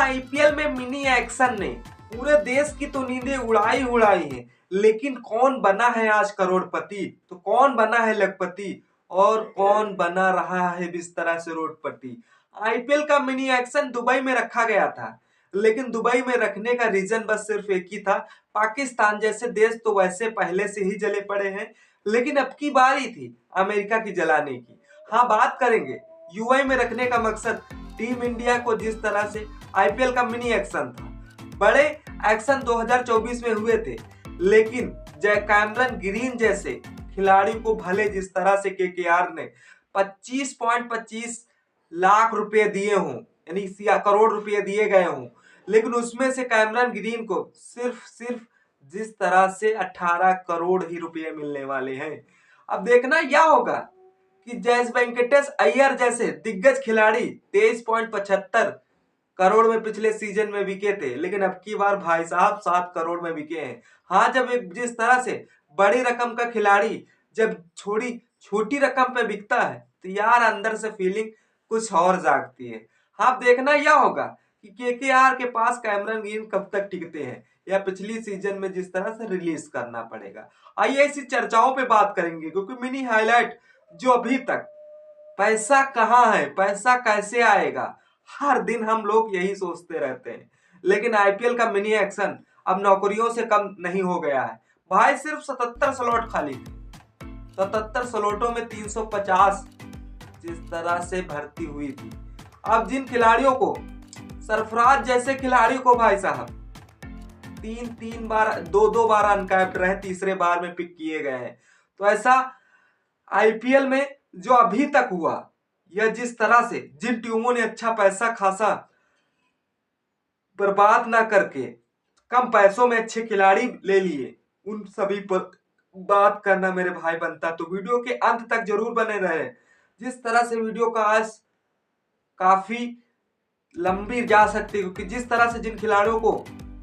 IPL में mini action ने पूरे देश की तो नींदें उड़ाई है, लेकिन कौन बना है आज करोड़पति, तो कौन बना है लखपति और कौन बना रहा है बिस्तरा से रोडपति। आईपीएल का मिनी एक्शन दुबई में रखा गया था, लेकिन दुबई में रखने का रीजन बस सिर्फ एक ही था। पाकिस्तान जैसे देश तो वैसे पहले से ही जले पड़े हैं, लेकिन अब की बारी थी अमेरिका की जलाने की। हाँ, बात करेंगे यूएई में रखने का मकसद टीम इंडिया को जिस तरह से आईपीएल का मिनी एक्शन था। बड़े एक्शन 2024 में हुए थे, लेकिन जय कैमरन ग्रीन जैसे खिलाड़ी को भले जिस तरह से केकेआर ने 25.25 लाख रुपए दिए हों, यानी करोड़ रुपए दिए गए हों, लेकिन उसमें से कैमरन ग्रीन को सिर्फ जिस तरह से 18 करोड़ ही रुपए मिलने वाले हैं। अब देखना यह होगा कि जैस वेंकटेश अय्यर जैसे दिग्गज खिलाड़ी 23.75 करोड़ में पिछले सीजन में बिके थे, लेकिन अब की बार भाई साहब 7 करोड़ में बिके हैं। हाँ, जब एक जिस तरह से बड़ी रकम का खिलाड़ी जब छोटी रकम पे बिकता है तो यार अंदर से फीलिंग कुछ और जागती है। हाँ, देखना यह होगा कि केकेआर के पास कैमरन ग्रीन कब तक टिकते हैं या पिछली सीजन में जिस तरह से रिलीज करना पड़ेगा। आइए इसी चर्चाओं पे बात करेंगे, क्योंकि मिनी हाईलाइट जो अभी तक पैसा कहाँ है, पैसा कैसे आएगा, हर दिन हम लोग यही सोचते रहते हैं। लेकिन आईपीएल का मिनी एक्शन अब नौकरियों से कम नहीं हो गया है भाई। सिर्फ 77 स्लॉट खाली थे, 77 स्लॉटों में 350 जिस तरह से भर्ती हुई थी। अब जिन खिलाड़ियों को, सरफराज जैसे खिलाड़ी को भाई साहब 3 बार 2 बार अनकैप्ड रहे, तीसरे बार में पिक किए गए हैं। तो ऐसा आईपीएल में जो अभी तक हुआ, या जिस तरह से जिन टीमों ने अच्छा पैसा खासा बर्बाद ना करके कम पैसों में अच्छे खिलाड़ी ले लिए, उन सभी पर बात करना मेरे भाई बनता। तो वीडियो के अंत तक जरूर बने रहे। जिस तरह से वीडियो का आज काफी लंबी जा सकती है, क्योंकि जिस तरह से जिन खिलाड़ियों को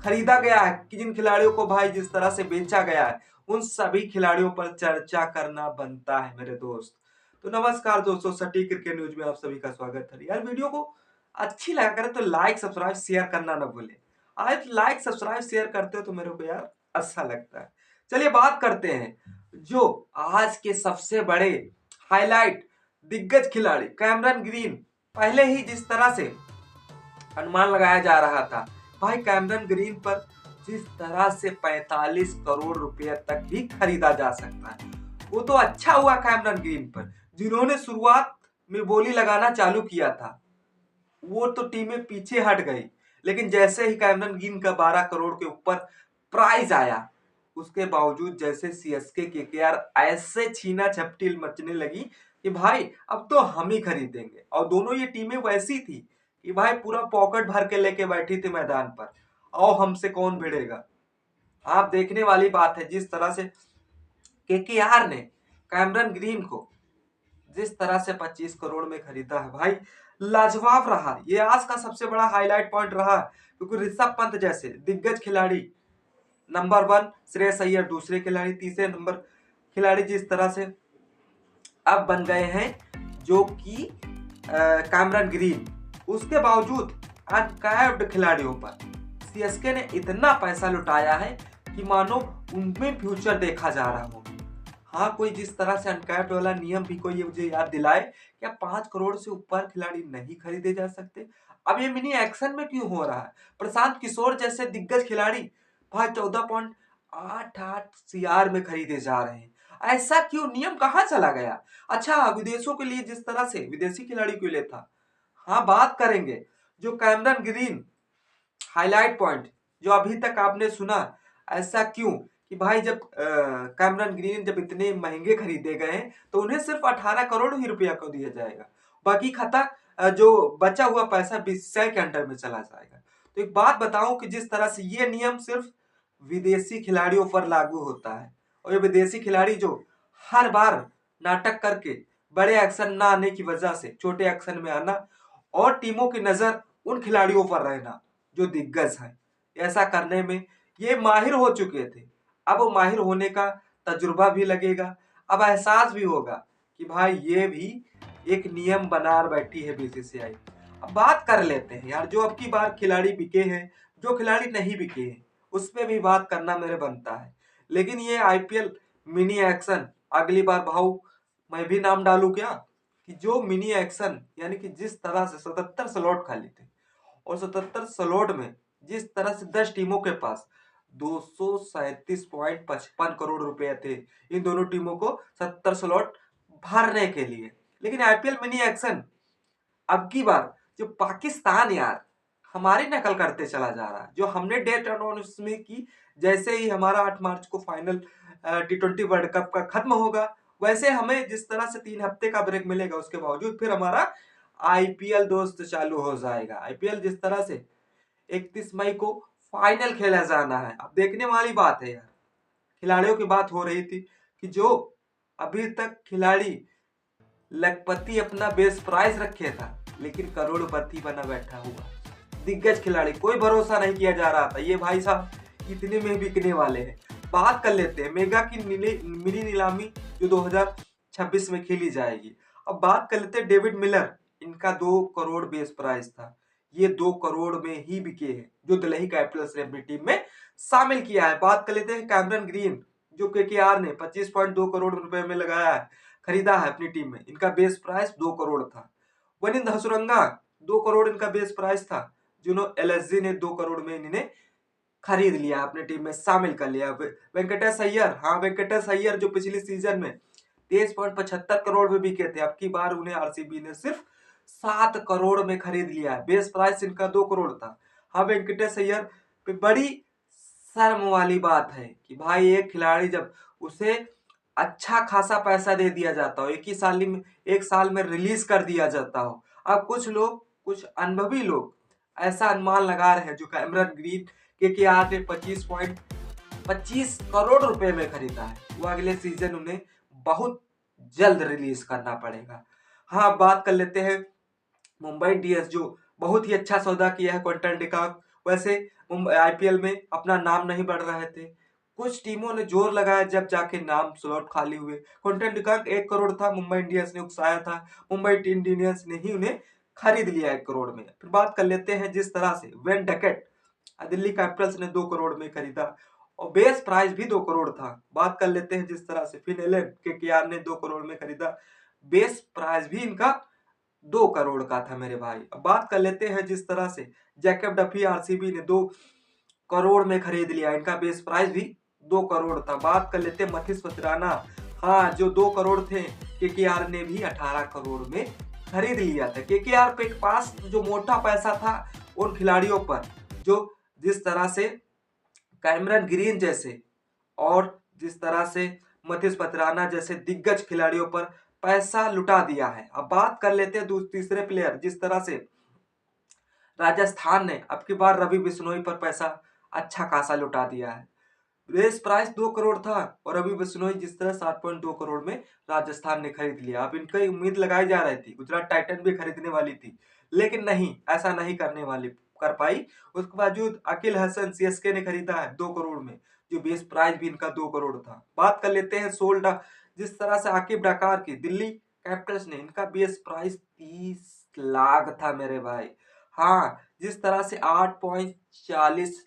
खरीदा गया है, कि जिन खिलाड़ियों को भाई जिस तरह से बेचा गया है, उन सभी खिलाड़ियों पर चर्चा करना बनता है मेरे दोस्त। तो नमस्कार दोस्तों, सटीक क्रिकेट न्यूज में आप सभी का स्वागत है। यार वीडियो को अच्छी लगा करे तो लाइक सब्सक्राइब शेयर करना ना भूले। आज लाइक सब्सक्राइब शेयर करते हो तो मेरे को यार अच्छा लगता है। चलिए बात करते हैं जो आज के सबसे बड़े हाईलाइट दिग्गज खिलाड़ी कैमरन ग्रीन। पहले ही जिस तरह से अनुमान लगाया जा रहा था भाई कैमरन ग्रीन पर जिस तरह से 45 करोड़ रुपए तक भी खरीदा जा सकता है, वो तो अच्छा हुआ कैमरन ग्रीन पर। जिन्होंने शुरुआत में बोली लगाना चालू किया था वो तो टीमें पीछे हट गई, लेकिन जैसे ही कैमरन ग्रीन का 12 करोड़ के ऊपर प्राइस आया, उसके बावजूद जैसे सीएसके केकेआर ऐसे छीना झपटी मचने लगी कि भाई अब तो हम ही खरीदेंगे। और दोनों ये टीमें वैसी थी कि भाई पूरा पॉकेट भर के लेके बैठी थी मैदान पर, आओ हमसे कौन भिड़ेगा। आप देखने वाली बात है जिस तरह से केकेआर ने कैमरन ग्रीन को जिस तरह से 25 करोड़ में खरीदा है भाई, लाजवाब रहा। ये आज का सबसे बड़ा हाईलाइट पॉइंट रहा, क्योंकि ऋषभ पंत जैसे दिग्गज खिलाड़ी नंबर 1, श्रेयस अय्यर दूसरे खिलाड़ी, तीसरे नंबर खिलाड़ी जिस तरह से अब बन गए हैं जो कि कैमरन ग्रीन। उसके बावजूद अनकैप्ड खिलाड़ियों पर सीएसके ने इतना पैसा लुटाया है कि मानो उनमें फ्यूचर देखा जा रहा हो। हाँ, कोई जिस तरह से अनकैप्ड वाला नियम भी कोई मुझे याद दिलाए, क्या 5 करोड़ से ऊपर खिलाड़ी नहीं खरीदे जा सकते। अब ये मिनी एक्शन में क्यों हो रहा है। प्रशांत किशोर जैसे दिग्गज खिलाड़ी भाई 14.88 सीआर में खरीदे जा रहे हैं। ऐसा क्यों, नियम कहाँ चला गया। अच्छा, विदेशों के लिए जिस तरह से विदेशी खिलाड़ी क्यों लेता। हाँ, बात करेंगे जो कैमरन ग्रीन हाईलाइट पॉइंट जो अभी तक आपने सुना, ऐसा क्यों कि भाई जब कैमरन ग्रीन जब इतने महंगे खरीदे गए हैं तो उन्हें सिर्फ 18 करोड़ ही रुपया को दिया जाएगा। बाकी खाता जो बचा हुआ पैसा 20 के अंडर में चला जाएगा। तो एक बात बताऊं कि जिस तरह से ये नियम सिर्फ विदेशी खिलाड़ियों पर लागू होता है, और ये विदेशी खिलाड़ी जो हर बार नाटक करके बड़े एक्शन ना आने की वजह से छोटे एक्शन में आना और टीमों की नजर उन खिलाड़ियों पर रहना जो दिग्गज है, ऐसा करने में ये माहिर हो चुके थे। अब वो माहिर होने का तजुर्बा भी लगेगा, अब एहसास भी होगा कि भाई ये भी एक नियम बना बैठी है बीसीसीआई। अब बात कर लेते हैं यार, जो अब की बार खिलाड़ी बिके हैं, जो खिलाड़ी नहीं बिके हैं, उस पे भी बात करना मेरे बनता है। लेकिन ये आईपीएल मिनी एक्शन अगली बार भाव मैं भी नाम डालूं क्या, कि जो मिनी एक्शन यानी कि जिस तरह से 77 स्लॉट खाली थे और 77 स्लॉट में जिस तरह से 10 टीमों के पास 237.55 करोड़ रुपए थे इन दोनों टीमों को 70 स्लॉट भरने के लिए। लेकिन आईपीएल मिनी एक्शन अब की बार जो पाकिस्तान यार हमारी नकल करते चला जा रहा है। जो हमने डेट अनाउंसमेंट की, जैसे ही हमारा 8 मार्च को फाइनल T20 वर्ल्ड कप का खत्म होगा, वैसे हमें जिस तरह से 3 हफ्ते का ब्रेक मिलेगा, उसके बावजूद फिर हमारा आईपीएल दोस्त चालू हो जाएगा। आईपीएल जिस तरह से 31 मई को फाइनल खेला जाना है, अब देखने वाली बात है यार। खिलाड़ियों की बात हो रही थी कि जो अभी तक खिलाड़ी लखपति अपना बेस प्राइस रखे था, लेकिन करोड़पति बना बैठा हुआ दिग्गज खिलाड़ी, कोई भरोसा नहीं किया जा रहा था ये भाई साहब इतने में बिकने वाले हैं। बात कर लेते हैं मेगा की मिनी नीलामी जो 2026 में खेली जाएगी। अब बात कर लेते हैं डेविड मिलर, इनका 2 करोड़ बेस प्राइस था, ये 2 करोड़ में ही बिके हैं, जो दिल्ली कैपिटल्स ने अपनी टीम में शामिल किया है। बात कर लेते हैं कैमरन ग्रीन, जो केकेआर ने 25.2 करोड़ रुपए में लगाया है, खरीदा है अपनी टीम में, इनका बेस प्राइस 2 करोड़ था। वनिंद हसुरंगा 2 करोड़ इनका बेस प्राइस था, जिन्होंने एलएसजी ने 2 करोड़ में इन्हें खरीद लिया, अपने टीम में शामिल कर लिया। वेंकटेश अय्यर, हाँ वेंकटेश अय्यर जो पिछली सीजन में 23.75 करोड़ में बिके थे, अब की बार उन्हें आरसीबी ने सिर्फ 7 करोड़ में खरीद लिया है, बेस प्राइस इनका 2 करोड़ था। हाँ वेंकटेश अय्यर पे बड़ी शर्म वाली बात है कि भाई एक खिलाड़ी जब उसे अच्छा खासा पैसा दे दिया जाता हो, एक साल में रिलीज कर दिया जाता हो, अब कुछ लोग, कुछ अनुभवी लोग ऐसा अनुमान लगा रहे हैं जो कैमरन ग्रीन के आर ने 25 करोड़ रुपए में खरीदा है, वो अगले सीजन उन्हें बहुत जल्द रिलीज करना पड़ेगा। हाँ बात कर लेते हैं मुंबई इंडियंस, जो बहुत ही अच्छा सौदा किया है क्विंटन डिकॉक। वैसे आईपीएल में अपना नाम नहीं बढ़ रहे थे, कुछ टीमों ने जोर लगाया, जब जाके नाम स्लॉट खाली हुए। क्विंटन डिकॉक 1 करोड़ था, मुंबई इंडियंस ने उकसाया था, मुंबई इंडियंस ने ही उन्हें खरीद लिया 1 करोड़ में। फिर बात कर लेते हैं जिस तरह से वेन डकेट दिल्ली कैपिटल्स ने 2 करोड़ में खरीदा और बेस प्राइस भी 2 करोड़ था। बात कर लेते हैं जिस तरह से फिन एलन केकेआर ने 2 करोड़ में खरीदा, बेस प्राइस भी इनका 2 करोड़ का था मेरे भाई। अब बात कर लेते हैं जिस तरह से जैकब डफी आरसीबी ने 2 करोड़ में खरीद लिया, इनका बेस प्राइस भी 2 करोड़ था। बात कर लेते हैं मथीस पत्राना, हाँ जो 2 करोड़ थे, केकेआर ने भी 18 करोड़ में खरीद लिया था। केकेआर पे पास जो मोटा पैसा था उन खिलाड़ियों पर, जो जिस तरह से कैमरन ग्रीन जैसे और जिस तरह से मथीस पत्राना जैसे दिग्गज खिलाड़ियों पर पैसा लुटा दिया है। अब बात कर लेते हैं तीसरे प्लेयर, जिस तरह से राजस्थान ने अब की बार रवि बिश्नोई पर पैसा अच्छा खासा लुटा दिया है। बेस प्राइस 2 करोड़ था और रवि बिश्नोई जिस तरह 7.2 करोड़ में राजस्थान ने खरीद लिया। अब इनकी उम्मीद लगाई जा रही थी गुजरात टाइटन भी खरीदने वाली थी, लेकिन नहीं, ऐसा नहीं कर पाई। उसके बावजूद अकील हसन सीएसके ने खरीदा है 2 करोड़ में, जो बेस प्राइस भी इनका 2 करोड़ था। बात कर लेते हैं सोल्ड, जिस तरह से आकिब डाकार की दिल्ली कैपिटल्स ने, इनका बेस प्राइस 30 लाख था मेरे भाई। हाँ जिस तरह से 8.40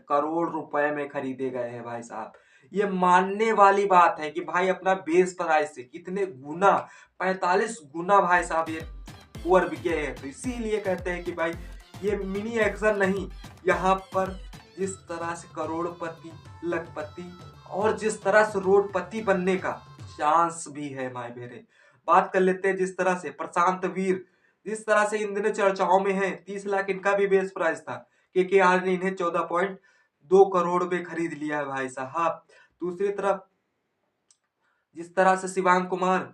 करोड़ रुपए में खरीदे गए हैं भाई साहब, ये मानने वाली बात है कि भाई अपना बेस प्राइस से कितने गुना, 45 गुना भाई साहब ये ओवर बिके हैं। तो इसीलिए कहते हैं कि भाई ये मिनी एक्शन नहीं, यहाँ पर जिस तरह से करोड़पति, लखपति और जिस तरह से रोडपति बनने का चांस भी है भाई मेरे। बात कर लेते हैं जिस तरह से प्रशांत वीर, जिस तरह से इन दिनों चर्चाओं में है, 30 लाख इनका भी बेस प्राइस था, केकेआर ने इन्हें 14.2 करोड़ में खरीद लिया है भाई साहब। दूसरी तरफ जिस तरह से शिवांग कुमार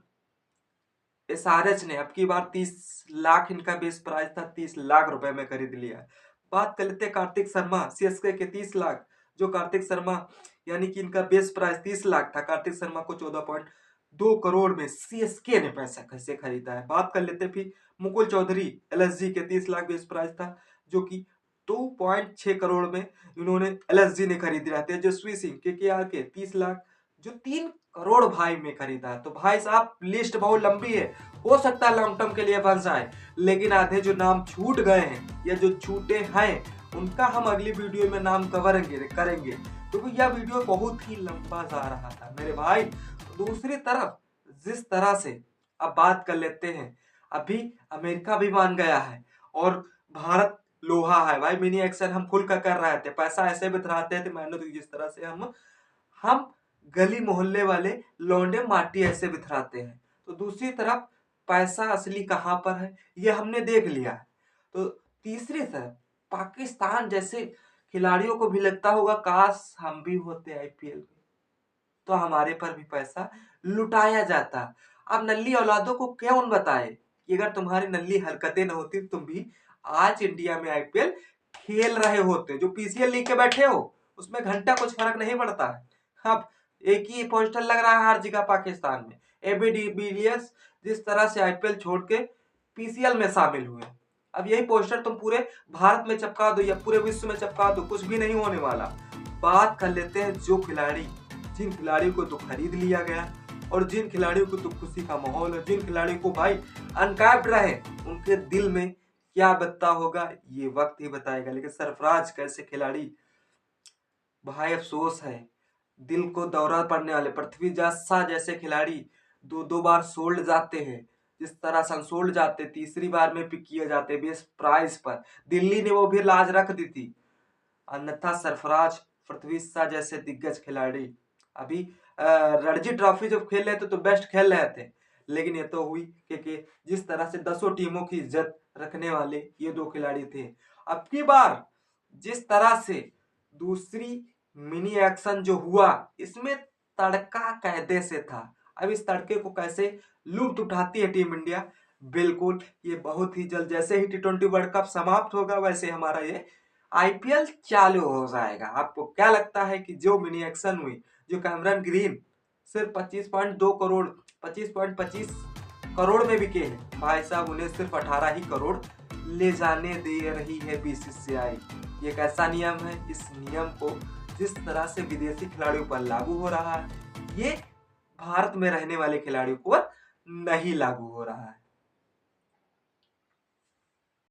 एसआरएच ने अब की बार 30 लाख इनका बेस प्राइस था, 30 लाख रुपए में खरीद लिया है। बात कर लेते हैं कार्तिक शर्मा, सीएसके के 30 लाख, जो कार्तिक शर्मा यानी कि इनका बेस प्राइस 30 लाख था, कार्तिक शर्मा को 14.2 करोड़ में सीएसके ने पैसा कैसे खरीदा है। बात कर लेते फिर मुकुल चौधरी, एलएसजी के 30 लाख बेस प्राइस था, जो कि 2.6 करोड़ में इन्होंने एलएसजी ने खरीद रहे थे। तेजस्वी सिंह केकेआर के 30 लाख जो 3 करोड़ भाई में खरीदा है। तो भाई साहब लिस्ट बहुत लंबी है, हो सकता है लॉन्ग टर्म के लिए बन जाए, लेकिन आधे जो नाम छूट गए हैं या जो छूटे हैं उनका हम अगली वीडियो में नाम करेंगे क्योंकि यह वीडियो बहुत ही लंबा जा रहा था मेरे भाई। दूसरी तरफ जिस तरह से अब बात कर लेते हैं, अभी अमेरिका भी मान गया है और भारत लोहा है भाई। मिनी एक्शन हम खुल कर रहे थे, पैसा ऐसे बिथराते थे मेहनत जिस तरह से हम गली मोहल्ले वाले लौंडे माटी ऐसे बिथराते हैं। तो दूसरी तरफ पैसा असली कहाँ पर है ये हमने देख लिया है। तो तीसरी तरफ पाकिस्तान जैसे खिलाड़ियों को भी लगता होगा काश हम भी होते आईपीएल में, तो हमारे पर भी पैसा लुटाया जाता। अब नल्ली औलादों को कौन बताए कि अगर तुम्हारी नल्ली हरकतें न होती तुम भी आज इंडिया में आईपीएल खेल रहे होते। जो पीसीएल लीग के बैठे हो उसमें घंटा कुछ फर्क नहीं पड़ता है। अब एक ही पोस्टर लग रहा है हर जगह पाकिस्तान में। एबी डिविलियर्स जिस तरह से आईपीएल छोड़ के पीसीएल में शामिल हुए, अब यही पोस्टर तुम पूरे भारत में चिपका दो या पूरे विश्व में चिपका दो, कुछ भी नहीं होने वाला। बात कर लेते हैं जिन खिलाड़ियों को तो खरीद लिया गया और जिन खिलाड़ियों को तो खुशी का माहौल है, जिन खिलाड़ियों को भाई अनकैप्ड रहे उनके दिल में क्या बत्ता होगा ये वक्त ही बताएगा। लेकिन सरफराज कैसे खिलाड़ी भाई, अफसोस है, दिल को दौरा पड़ने वाले पृथ्वी शाह जैसे खिलाड़ी दो बार सोल्ड जाते हैं। जिस तरह से अनसोल्ड जाते, तीसरी बार में पिक किए जाते बेस्ट प्राइस पर, दिल्ली ने वो भी लाज रख दी थी। अन्यथा सरफराज पृथ्वी शाह जैसे दिग्गज खिलाड़ी अभी रणजी ट्रॉफी जब खेल रहे थे तो बेस्ट खेल रहे थे, लेकिन ये तो हुई क्योंकि जिस तरह से 10 टीमों की इज्जत रखने वाले ये 2 खिलाड़ी थे। अब की बार जिस तरह से दूसरी मिनी एक्शन जो हुआ इसमें तड़का कायदे से था। अब इस तड़के को कैसे लुत्फ उठाती है टीम इंडिया, बिल्कुल ये बहुत ही जल्द, जैसे ही T20 वर्ल्ड कप समाप्त होगा वैसे हमारा ये आईपीएल चालू हो जाएगा। आपको क्या लगता है कि जो मिनी एक्शन हुई, जो कैमरन ग्रीन सिर्फ 25.2 करोड़ 25.25 करोड़ में बिके हैं, भाई साहब उन्हें सिर्फ 18 ही करोड़ ले जाने दे रही है बीसीसीआई। ये कैसा नियम है? इस नियम को जिस तरह से विदेशी खिलाड़ियों पर लागू हो रहा है ये भारत में रहने वाले खिलाड़ियों पर नहीं लागू हो रहा है।